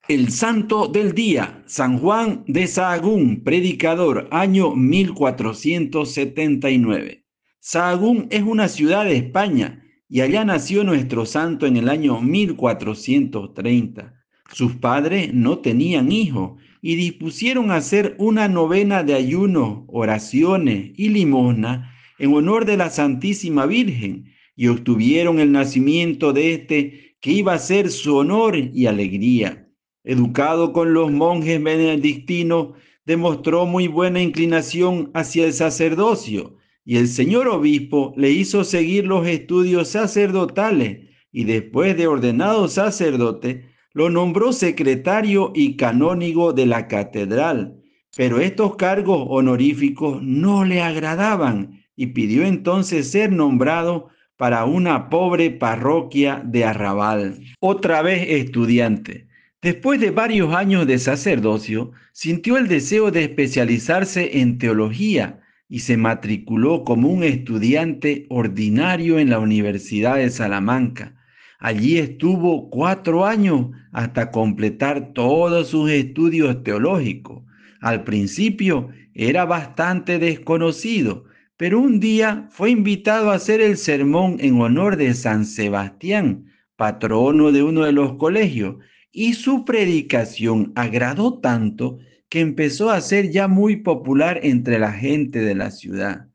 El santo del día, San Juan de Sahagún, predicador, año 1479. Sahagún es una ciudad de España y allá nació nuestro santo en el año 1430. Sus padres no tenían hijos y dispusieron hacer una novena de ayuno, oraciones y limosna en honor de la Santísima Virgen y obtuvieron el nacimiento de este que iba a ser su honor y alegría. Educado con los monjes benedictinos, demostró muy buena inclinación hacia el sacerdocio y el señor obispo le hizo seguir los estudios sacerdotales y después de ordenado sacerdote, lo nombró secretario y canónigo de la catedral. Pero estos cargos honoríficos no le agradaban y pidió entonces ser nombrado para una pobre parroquia de Arrabal. Otra vez estudiante. Después de varios años de sacerdocio, sintió el deseo de especializarse en teología y se matriculó como un estudiante ordinario en la Universidad de Salamanca. Allí estuvo 4 años hasta completar todos sus estudios teológicos. Al principio era bastante desconocido, pero un día fue invitado a hacer el sermón en honor de San Sebastián, patrono de uno de los colegios, y su predicación agradó tanto que empezó a ser ya muy popular entre la gente de la ciudad.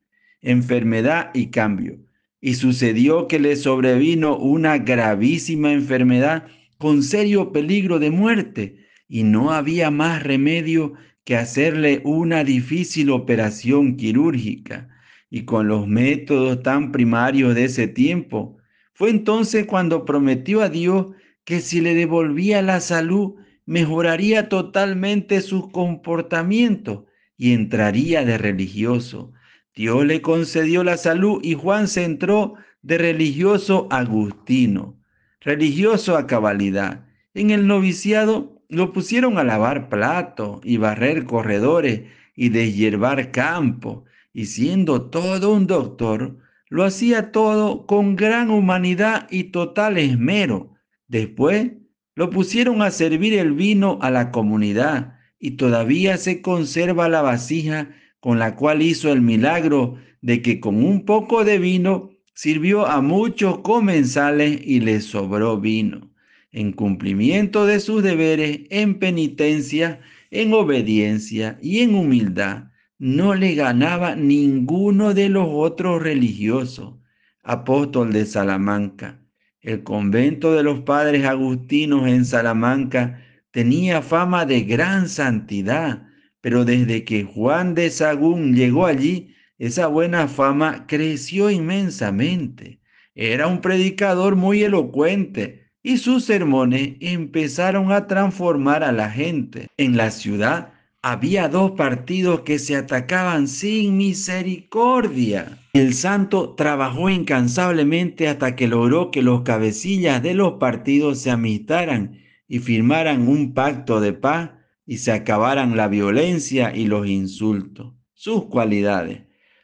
Enfermedad y cambio. Y sucedió que le sobrevino una gravísima enfermedad con serio peligro de muerte, y no había más remedio que hacerle una difícil operación quirúrgica. Y con los métodos tan primarios de ese tiempo, fue entonces cuando prometió a Dios que si le devolvía la salud, mejoraría totalmente sus comportamientos y entraría de religioso. Dios le concedió la salud y Juan se entró de religioso agustino, religioso a cabalidad. En el noviciado lo pusieron a lavar platos y barrer corredores y deshiervar campos, y siendo todo un doctor, lo hacía todo con gran humanidad y total esmero. Después lo pusieron a servir el vino a la comunidad y todavía se conserva la vasija con la cual hizo el milagro de que con un poco de vino sirvió a muchos comensales y les sobró vino. En cumplimiento de sus deberes, en penitencia, en obediencia y en humildad, no le ganaba ninguno de los otros religiosos. Apóstol de Salamanca. El convento de los padres agustinos en Salamanca tenía fama de gran santidad, pero desde que Juan de Sahagún llegó allí, esa buena fama creció inmensamente. Era un predicador muy elocuente y sus sermones empezaron a transformar a la gente. En la ciudad había dos partidos que se atacaban sin misericordia. El santo trabajó incansablemente hasta que logró que los cabecillas de los partidos se amistaran y firmaran un pacto de paz y se acabaran la violencia y los insultos. Sus cualidades.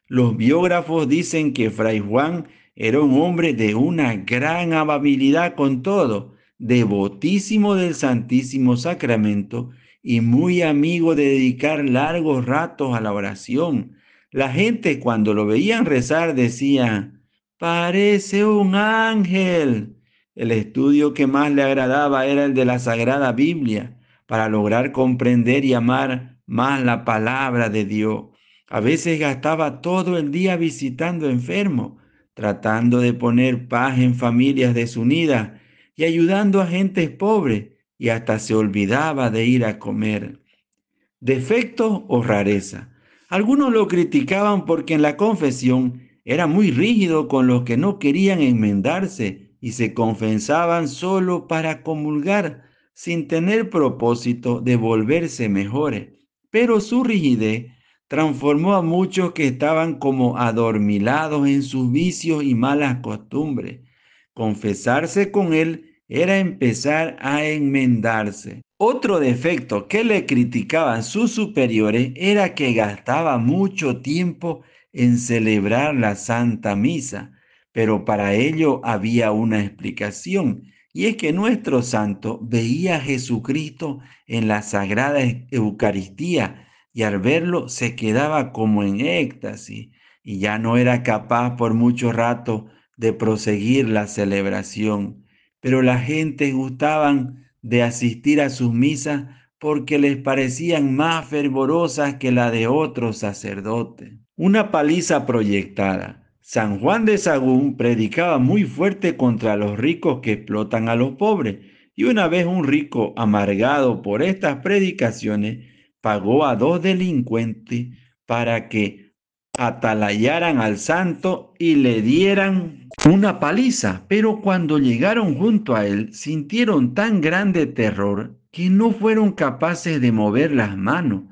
Los biógrafos dicen que Fray Juan era un hombre de una gran amabilidad con todo, devotísimo del Santísimo Sacramento y muy amigo de dedicar largos ratos a la oración. La gente cuando lo veían rezar decía, parece un ángel. El estudio que más le agradaba era el de la Sagrada Biblia, para lograr comprender y amar más la palabra de Dios. A veces gastaba todo el día visitando enfermos, tratando de poner paz en familias desunidas y ayudando a gentes pobres, y hasta se olvidaba de ir a comer. Defecto o rareza. Algunos lo criticaban porque en la confesión era muy rígido con los que no querían enmendarse y se confesaban solo para comulgar, sin tener propósito de volverse mejores. Pero su rigidez transformó a muchos que estaban como adormilados en sus vicios y malas costumbres. Confesarse con él era empezar a enmendarse. Otro defecto que le criticaban sus superiores era que gastaba mucho tiempo en celebrar la Santa Misa, pero para ello había una explicación, Y es que nuestro santo veía a Jesucristo en la Sagrada Eucaristía y al verlo se quedaba como en éxtasis y ya no era capaz por mucho rato de proseguir la celebración. Pero la gente gustaban de asistir a sus misas porque les parecían más fervorosas que la de otros sacerdotes. Una paliza proyectada. San Juan de Sagún predicaba muy fuerte contra los ricos que explotan a los pobres, y una vez un rico, amargado por estas predicaciones, pagó a dos delincuentes para que atalayaran al santo y le dieran una paliza. Pero cuando llegaron junto a él, sintieron tan grande terror que no fueron capaces de mover las manos.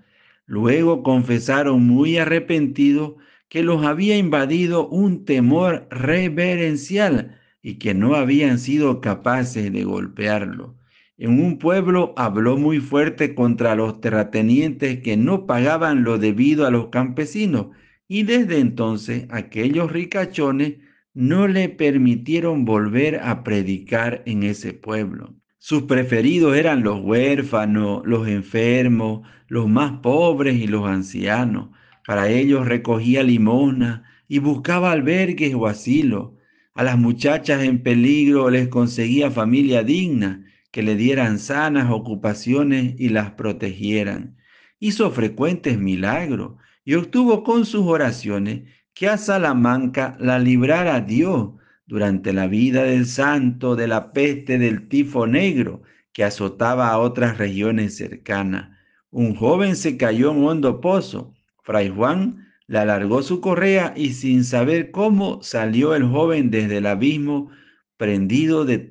Luego confesaron muy arrepentidos que los había invadido un temor reverencial y que no habían sido capaces de golpearlo. En un pueblo habló muy fuerte contra los terratenientes que no pagaban lo debido a los campesinos, y desde entonces aquellos ricachones no le permitieron volver a predicar en ese pueblo. Sus preferidos eran los huérfanos, los enfermos, los más pobres y los ancianos. Para ellos recogía limosna y buscaba albergues o asilo. A las muchachas en peligro les conseguía familia digna, que le dieran sanas ocupaciones y las protegieran. Hizo frecuentes milagros y obtuvo con sus oraciones que a Salamanca la librara Dios durante la vida del santo de la peste del tifo negro que azotaba a otras regiones cercanas. Un joven se cayó en un hondo pozo. Fray Juan le alargó su correa y sin saber cómo salió el joven desde el abismo prendido de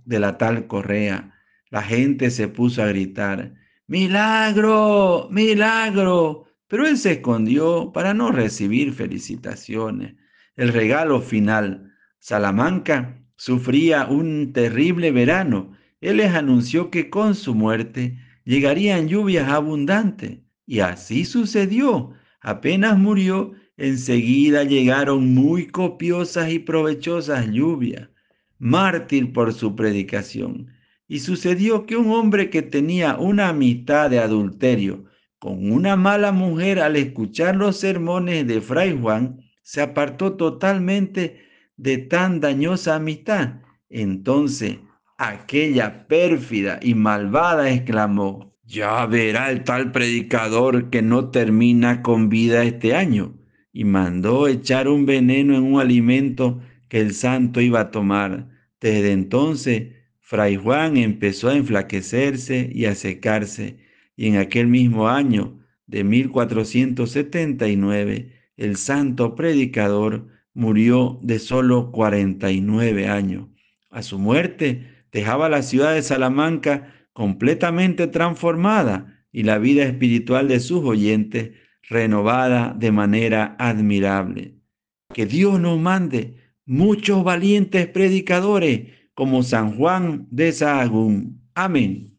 la tal correa. La gente se puso a gritar: ¡Milagro! ¡Milagro! Pero él se escondió para no recibir felicitaciones. El regalo final. Salamanca sufría un terrible verano. Él les anunció que con su muerte llegarían lluvias abundantes. Y así sucedió. Apenas murió, enseguida llegaron muy copiosas y provechosas lluvias. Mártir por su predicación. Y sucedió que un hombre que tenía una amistad de adulterio con una mala mujer, al escuchar los sermones de Fray Juan, se apartó totalmente de tan dañosa amistad. Entonces aquella pérfida y malvada exclamó: ya verá el tal predicador que no termina con vida este año. Y mandó echar un veneno en un alimento que el santo iba a tomar. Desde entonces, Fray Juan empezó a enflaquecerse y a secarse, y en aquel mismo año de 1479, el santo predicador murió de solo 49 años. A su muerte dejaba la ciudad de Salamanca completamente transformada y la vida espiritual de sus oyentes renovada de manera admirable. Que Dios nos mande muchos valientes predicadores como San Juan de Sahagún. Amén.